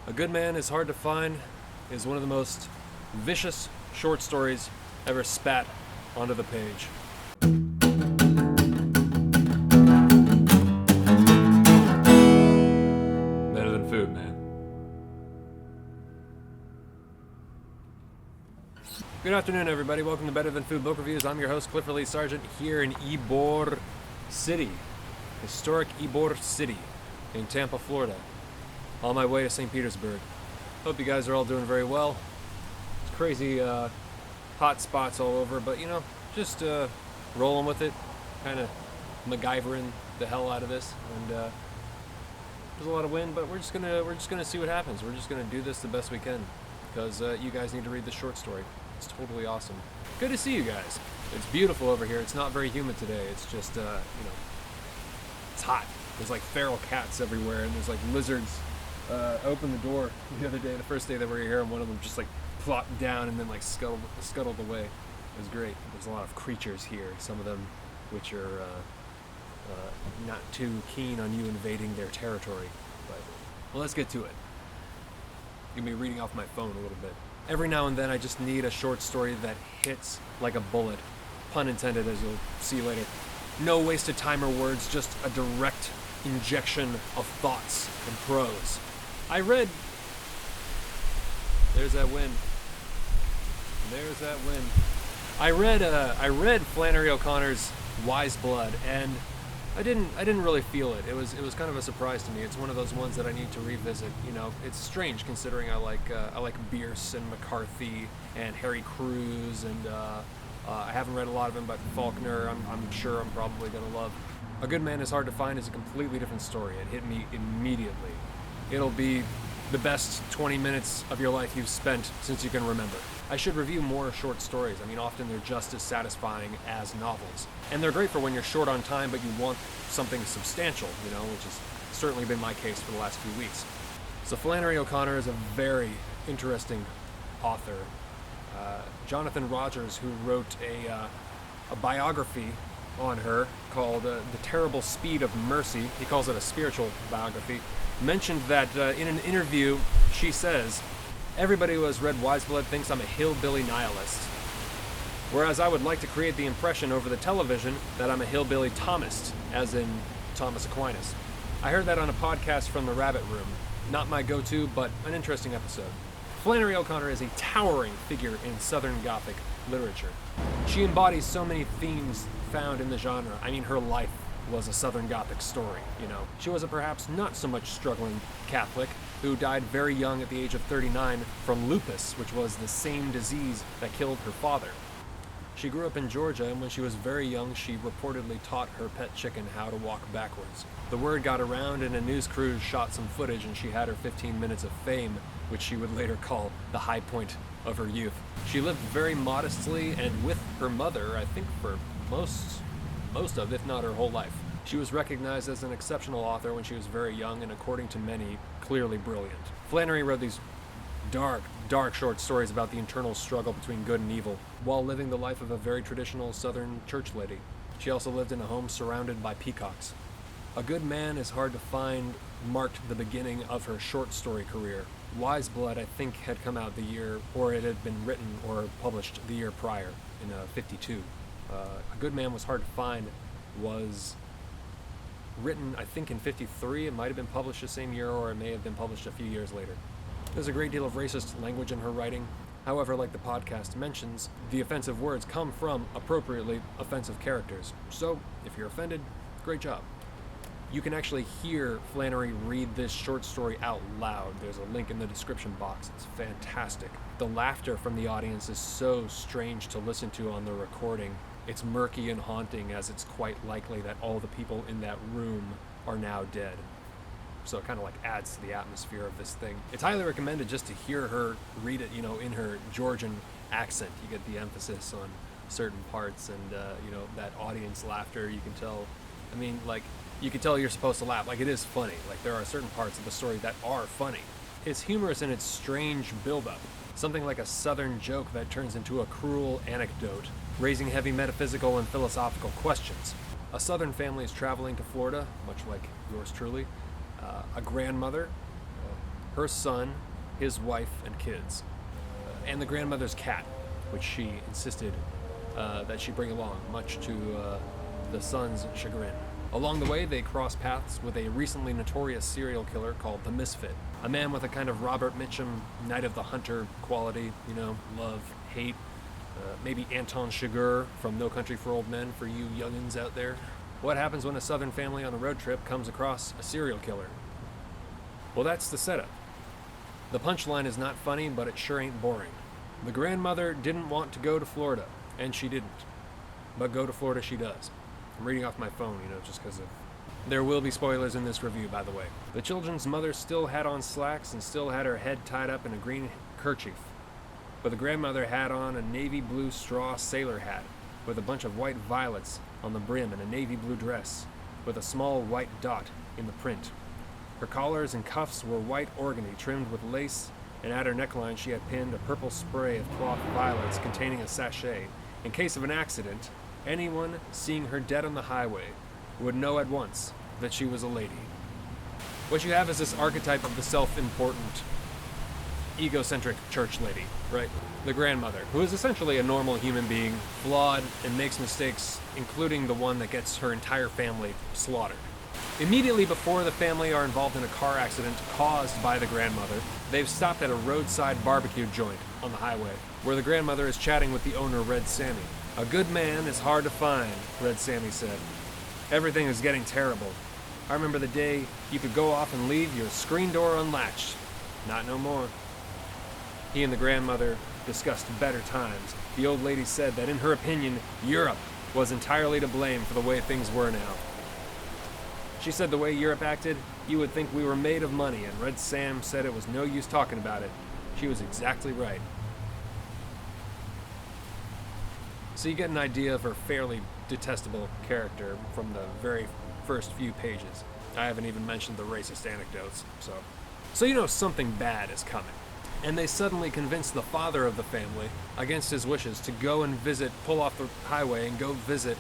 A Good Man is Hard to Find is one of the most vicious short stories ever spat onto the page. Better than food, man. Good afternoon, everybody. Welcome to Better Than Food Book Reviews. I'm your host, Clifford Lee Sargent, here in Ybor City, historic Ybor City in Tampa, Florida, on my way to St. Petersburg. Hope you guys are all doing very well. It's crazy hot spots all over, but just rolling with it, kind of MacGyvering the hell out of this. And there's a lot of wind, but we're just gonna see what happens. We're just gonna do this the best we can because you guys need to read this short story. It's totally awesome. Good to see you guys. It's beautiful over here. It's not very humid today. It's just it's hot. There's like feral cats everywhere, and there's like lizards. Opened the door the other day, the first day that we were here, and one of them just like plopped down and then like scuttled away. It was great. There's a lot of creatures here, some of them which are not too keen on you invading their territory. But well, let's get to it. I'm gonna be reading off my phone a little bit. Every now and then I just need a short story that hits like a bullet. Pun intended, as you'll see later. No wasted time or words, just a direct injection of thoughts and prose. There's that wind. I read Flannery O'Connor's Wise Blood, and I didn't really feel it. It was kind of a surprise to me. It's one of those ones that I need to revisit. It's strange considering I like Bierce and McCarthy and Harry Crews, and I haven't read a lot of him, but Faulkner I'm sure I'm probably gonna love. A Good Man is Hard to Find is a completely different story. It hit me immediately. It'll be the best 20 minutes of your life you've spent since you can remember. I should review more short stories. I mean, often they're just as satisfying as novels. And they're great for when you're short on time, but you want something substantial, which has certainly been my case for the last few weeks. So Flannery O'Connor is a very interesting author. Jonathan Rogers, who wrote a biography on her called The Terrible Speed of Mercy, he calls it a spiritual biography, mentioned that in an interview she says, "Everybody who has read Wise Blood thinks I'm a hillbilly nihilist, whereas I would like to create the impression over the television that I'm a hillbilly Thomist, as in Thomas Aquinas." I heard that on a podcast from the Rabbit Room. Not my go-to, but an interesting episode. Flannery O'Connor is a towering figure in Southern Gothic literature. She embodies so many themes found in the genre. I mean, her life was a Southern Gothic story, She was a perhaps not so much struggling Catholic who died very young at the age of 39 from lupus, which was the same disease that killed her father. She grew up in Georgia, and when she was very young, she reportedly taught her pet chicken how to walk backwards. The word got around, and a news crew shot some footage, and she had her 15 minutes of fame, which she would later call the high point of her youth. She lived very modestly and with her mother, I think for most of, if not her whole life. She was recognized as an exceptional author when she was very young, and according to many, clearly brilliant. Flannery wrote these dark short stories about the internal struggle between good and evil, while living the life of a very traditional Southern church lady. She also lived in a home surrounded by peacocks. A Good Man is Hard to Find marked the beginning of her short story career. Wise Blood, I think, had come out the year, or it had been written or published the year prior, in 52. A Good Man was Hard to Find was written, I think, in 53. It might have been published the same year, or it may have been published a few years later. There's a great deal of racist language in her writing. However, like the podcast mentions, the offensive words come from appropriately offensive characters. So, if you're offended, great job. You can actually hear Flannery read this short story out loud. There's a link in the description box. It's fantastic. The laughter from the audience is so strange to listen to on the recording. It's murky and haunting, as it's quite likely that all the people in that room are now dead. So it kind of like adds to the atmosphere of this thing. It's highly recommended just to hear her read it, in her Georgian accent. You get the emphasis on certain parts, and that audience laughter. You can tell. I mean, like, you can tell you're supposed to laugh. Like, it is funny. Like, there are certain parts of the story that are funny. It's humorous in its strange buildup. Something like a Southern joke that turns into a cruel anecdote, raising heavy metaphysical and philosophical questions. A Southern family is traveling to Florida, much like yours truly. A grandmother, her son, his wife, and kids, and the grandmother's cat, which she insisted that she bring along, much to the son's chagrin. Along the way, they cross paths with a recently notorious serial killer called the Misfit, a man with a kind of Robert Mitchum, Night of the Hunter quality, love, hate, maybe Anton Chigurh from No Country for Old Men for you youngins out there. What happens when a southern family on a road trip comes across a serial killer? Well, that's the setup. The punchline is not funny, but it sure ain't boring. The grandmother didn't want to go to Florida, and she didn't. But go to Florida she does. I'm reading off my phone, just because of... There will be spoilers in this review, by the way. The children's mother still had on slacks and still had her head tied up in a green kerchief. But the grandmother had on a navy blue straw sailor hat with a bunch of white violets on the brim and a navy blue dress with a small white dot in the print. Her collars and cuffs were white organdy trimmed with lace, and at her neckline she had pinned a purple spray of cloth violets containing a sachet. In case of an accident, anyone seeing her dead on the highway would know at once that she was a lady. What you have is this archetype of the self-important, egocentric church lady, right? The grandmother, who is essentially a normal human being, flawed and makes mistakes, including the one that gets her entire family slaughtered. Immediately before the family are involved in a car accident caused by the grandmother, they've stopped at a roadside barbecue joint on the highway, where the grandmother is chatting with the owner, Red Sammy. "A good man is hard to find," Red Sammy said. "Everything is getting terrible. I remember the day you could go off and leave your screen door unlatched. Not no more." He and the grandmother discussed better times. The old lady said that in her opinion, Europe was entirely to blame for the way things were now. She said the way Europe acted, you would think we were made of money, and Red Sam said it was no use talking about it. She was exactly right. So you get an idea of her fairly detestable character from the very first few pages. I haven't even mentioned the racist anecdotes, so you know something bad is coming. And they suddenly convince the father of the family, against his wishes, to go and pull off the highway and go visit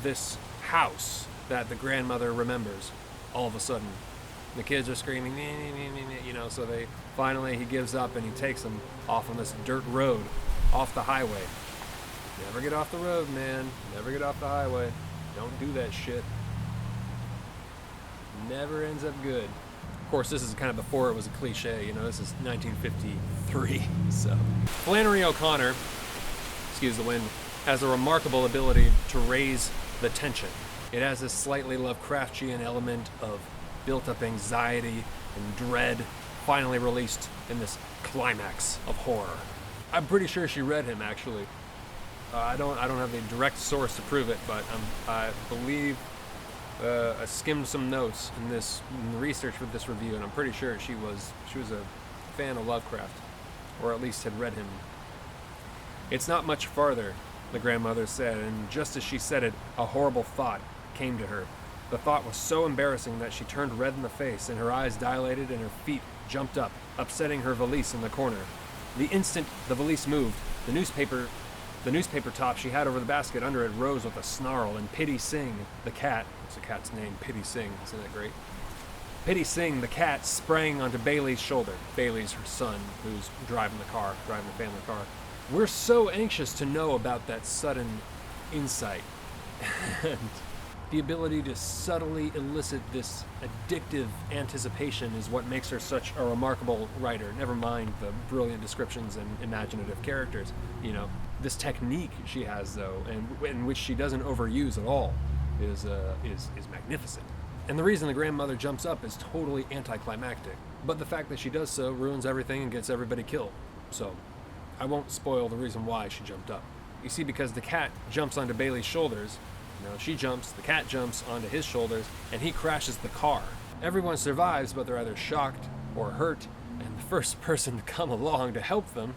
this house that the grandmother remembers. All of a sudden, the kids are screaming, so he gives up and he takes them off on this dirt road, off the highway. Never get off the road, man. Never get off the highway. Don't do that shit. Never ends up good. Of course, this is kind of before it was a cliche, this is 1953, so. Flannery O'Connor, excuse the wind, has a remarkable ability to raise the tension. It has this slightly Lovecraftian element of built-up anxiety and dread, finally released in this climax of horror. I'm pretty sure she read him, actually. I don't have a direct source to prove it, but I believe I skimmed some notes in the research for this review, and I'm pretty sure she was a fan of Lovecraft, or at least had read him. "It's not much farther," the grandmother said, and just as she said it, a horrible thought came to her. The thought was so embarrassing that she turned red in the face, and her eyes dilated and her feet jumped up, upsetting her valise in the corner. The instant the valise moved, the newspaper top she had over the basket under it rose with a snarl, and Pity Singh, the cat, what's the cat's name? Pity Singh, isn't that great? Pity Singh, the cat, sprang onto Bailey's shoulder. Bailey's her son, who's driving the family car. "We're so anxious to know about that sudden insight." And the ability to subtly elicit this addictive anticipation is what makes her such a remarkable writer, never mind the brilliant descriptions and imaginative characters. This technique she has, though, and in which she doesn't overuse at all, is magnificent. And the reason the grandmother jumps up is totally anticlimactic. But the fact that she does so ruins everything and gets everybody killed. So, I won't spoil the reason why she jumped up. You see, because the cat jumps onto Bailey's shoulders, she jumps, the cat jumps onto his shoulders, and he crashes the car. Everyone survives, but they're either shocked or hurt, and the first person to come along to help them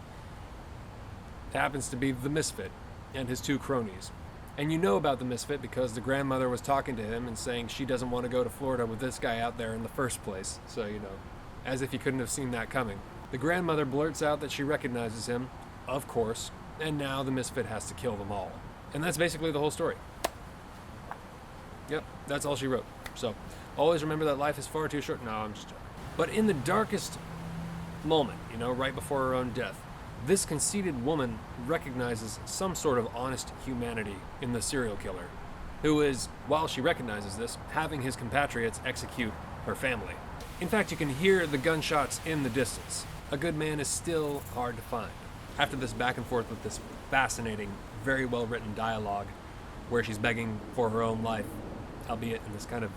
happens to be the Misfit and his two cronies. And you know about the Misfit because the grandmother was talking to him and saying she doesn't want to go to Florida with this guy out there in the first place. So, as if you couldn't have seen that coming. The grandmother blurts out that she recognizes him, of course, and now the Misfit has to kill them all. And that's basically the whole story. Yep, that's all she wrote. So, always remember that life is far too short. No, I'm just joking. But in the darkest moment, right before her own death. This conceited woman recognizes some sort of honest humanity in the serial killer, who is, while she recognizes this, having his compatriots execute her family. In fact, you can hear the gunshots in the distance. A good man is still hard to find. After this back and forth with this fascinating, very well written dialogue, where she's begging for her own life, albeit in this kind of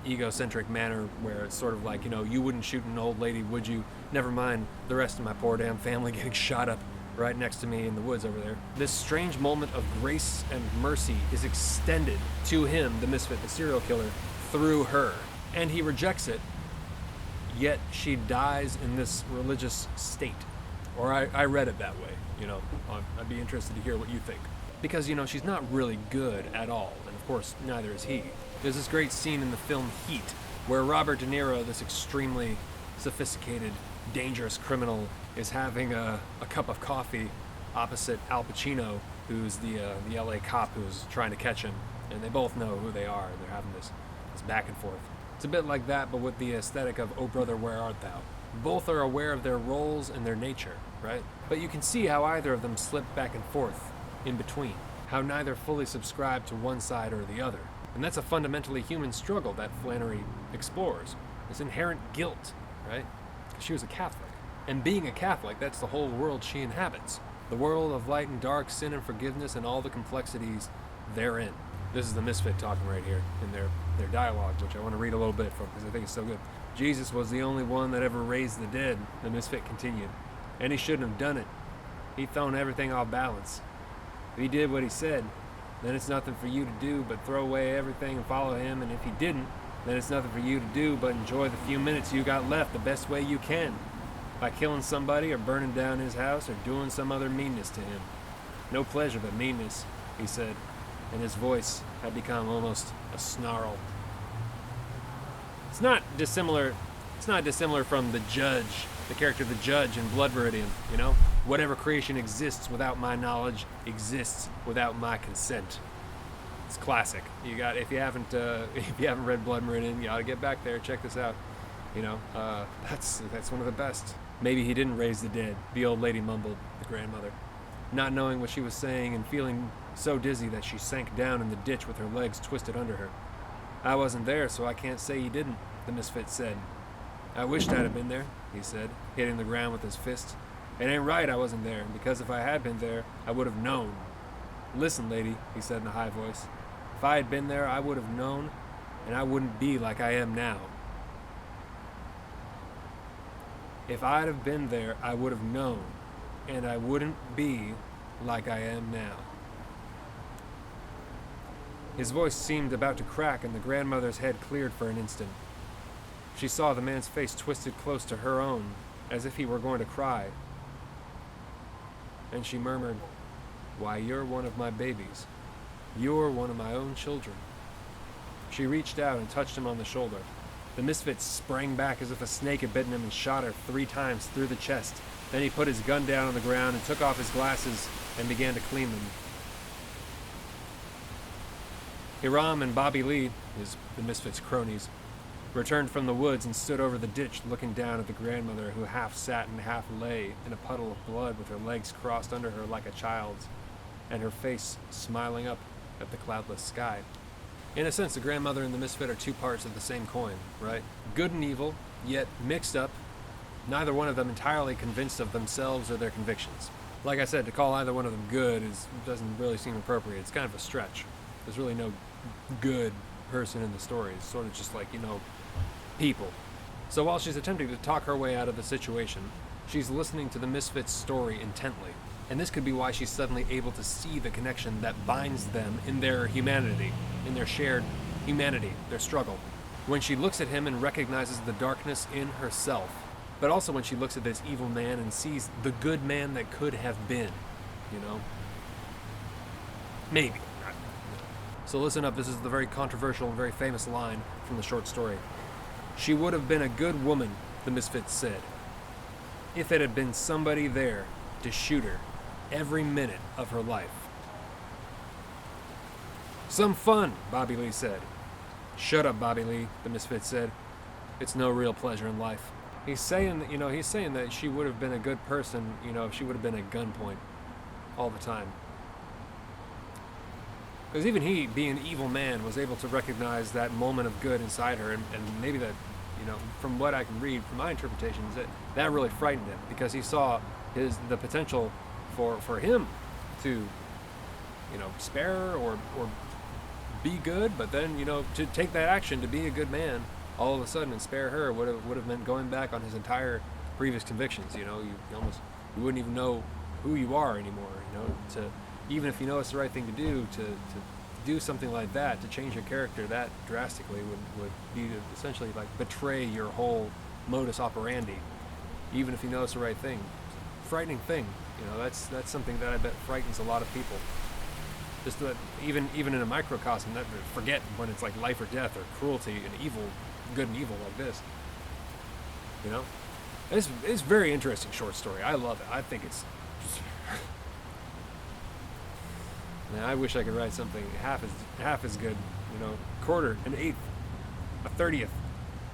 egocentric manner where it's sort of like, you wouldn't shoot an old lady, would you? Never mind the rest of my poor damn family getting shot up right next to me in the woods over there. This strange moment of grace and mercy is extended to him, the misfit, the serial killer, through her. And he rejects it, yet she dies in this religious state. Or I read it that way, I'd be interested to hear what you think. Because, she's not really good at all, and of course, neither is he. There's this great scene in the film Heat, where Robert De Niro, this extremely sophisticated, dangerous criminal, is having a cup of coffee opposite Al Pacino, who's the LA cop who's trying to catch him, and they both know who they are, and they're having this back and forth. It's a bit like that, but with the aesthetic of Oh Brother, Where Art Thou? Both are aware of their roles and their nature, right? But you can see how either of them slip back and forth in between, how neither fully subscribe to one side or the other. And that's a fundamentally human struggle that Flannery explores. This inherent guilt, right? She was a Catholic. And being a Catholic, that's the whole world she inhabits. The world of light and dark, sin and forgiveness, and all the complexities therein. This is the misfit talking right here in their dialogue, which I want to read a little bit from because I think it's so good. Jesus was the only one that ever raised the dead, the misfit continued. And he shouldn't have done it. He'd thrown everything off balance. If he did what he said, then it's nothing for you to do but throw away everything and follow him. And if he didn't, then it's nothing for you to do but enjoy the few minutes you got left the best way you can. By killing somebody or burning down his house or doing some other meanness to him. No pleasure but meanness, he said, and his voice had become almost a snarl. It's not dissimilar from the judge, the character of the judge in Blood Meridian, Whatever creation exists without my knowledge exists without my consent. It's classic. If you haven't read Blood Meridian, you ought to get back there, check this out. That's one of the best. Maybe he didn't raise the dead, the old lady mumbled, the grandmother, not knowing what she was saying and feeling so dizzy that she sank down in the ditch with her legs twisted under her. I wasn't there, so I can't say he didn't, the misfit said. I wished I'd have been there, he said, hitting the ground with his fist. It ain't right I wasn't there, because if I had been there, I would have known. Listen, lady, he said in a high voice. If I had been there, I would have known, and I wouldn't be like I am now. If I'd have been there, I would have known, and I wouldn't be like I am now. His voice seemed about to crack, and the grandmother's head cleared for an instant. She saw the man's face twisted close to her own, as if he were going to cry. And she murmured, Why, you're one of my babies. You're one of my own children. She reached out and touched him on the shoulder. The misfit sprang back as if a snake had bitten him and shot her 3 times through the chest. Then he put his gun down on the ground and took off his glasses and began to clean them. Hiram and Bobby Lee, the misfit's cronies, returned from the woods and stood over the ditch looking down at the grandmother who half sat and half lay in a puddle of blood with her legs crossed under her like a child's, and her face smiling up at the cloudless sky. In a sense, the grandmother and the misfit are 2 parts of the same coin, right? Good and evil, yet mixed up, neither one of them entirely convinced of themselves or their convictions. Like I said, to call either one of them good doesn't really seem appropriate. It's kind of a stretch. There's really no good person in the story. It's sort of just like, people. So while she's attempting to talk her way out of the situation, she's listening to the misfit's story intently. And this could be why she's suddenly able to see the connection that binds them in their humanity, in their shared humanity, their struggle. When she looks at him and recognizes the darkness in herself, but also when she looks at this evil man and sees the good man that could have been, Maybe. So listen up, this is the very controversial and very famous line from the short story. She would have been a good woman, the misfit said, if it had been somebody there to shoot her every minute of her life. Some fun, Bobby Lee said. Shut up, Bobby Lee, the misfit said. It's no real pleasure in life. He's saying that, he's saying that she would have been a good person, if she would have been at gunpoint all the time. Because even he, being an evil man, was able to recognize that moment of good inside her, and maybe that, from what I can read, from my interpretations, that really frightened him, because he saw the potential for him to, spare her or be good, but then, to take that action to be a good man all of a sudden and spare her would have meant going back on his entire previous convictions. You wouldn't even know who you are anymore. To even if you know it's the right thing to do something like that, to change your character that drastically would be to essentially like betray your whole modus operandi, even if you know it's the right thing. Frightening thing. That's something that I bet frightens a lot of people. Just that even in a microcosm, that forget when it's like life or death or cruelty and evil, good and evil like this. It's very interesting short story. I love it. I think it's just man, I wish I could write something half as good, quarter, an eighth, a 30th.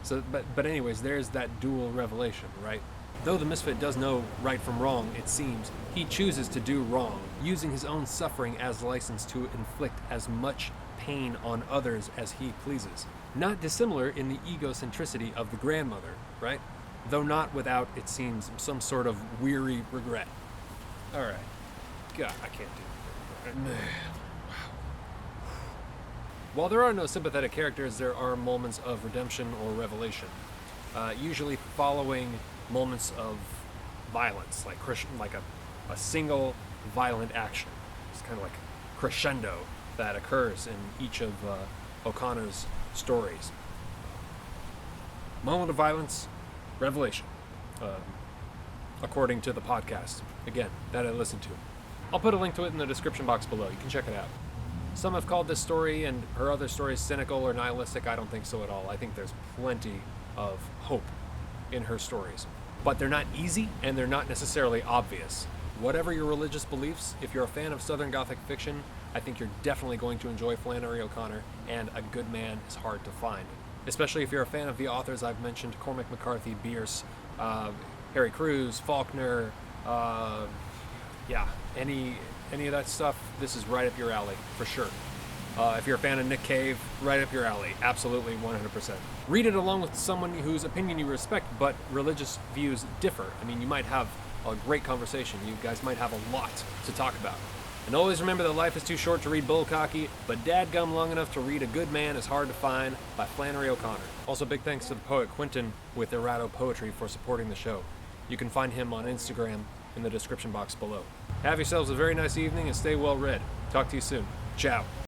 So but anyways, there's that dual revelation, right? Though the Misfit does know right from wrong, it seems, he chooses to do wrong, using his own suffering as license to inflict as much pain on others as he pleases. Not dissimilar in the egocentricity of the grandmother, right? Though not without, it seems, some sort of weary regret. Alright. God, I can't do it. Wow. While there are no sympathetic characters, there are moments of redemption or revelation, usually following moments of violence, like a single violent action. It's kind of like crescendo that occurs in each of O'Connor's stories. Moment of violence, revelation, according to the podcast, again, that I listened to. I'll put a link to it in the description box below. You can check it out. Some have called this story and her other stories cynical or nihilistic. I don't think so at all. I think there's plenty of hope in her stories. But they're not easy, and they're not necessarily obvious. Whatever your religious beliefs, if you're a fan of Southern Gothic fiction, I think you're definitely going to enjoy Flannery O'Connor, and a good man is hard to find. Especially if you're a fan of the authors I've mentioned, Cormac McCarthy, Bierce, Harry Crews, Faulkner, any of that stuff, this is right up your alley, for sure. If you're a fan of Nick Cave, right up your alley, absolutely 100%. Read it along with someone whose opinion you respect, but religious views differ. I mean, you might have a great conversation. You guys might have a lot to talk about. And always remember that life is too short to read bullcocky, but dadgum long enough to read A Good Man is Hard to Find by Flannery O'Connor. Also, big thanks to the poet Quentin with Erato Poetry for supporting the show. You can find him on Instagram in the description box below. Have yourselves a very nice evening and stay well read. Talk to you soon. Ciao.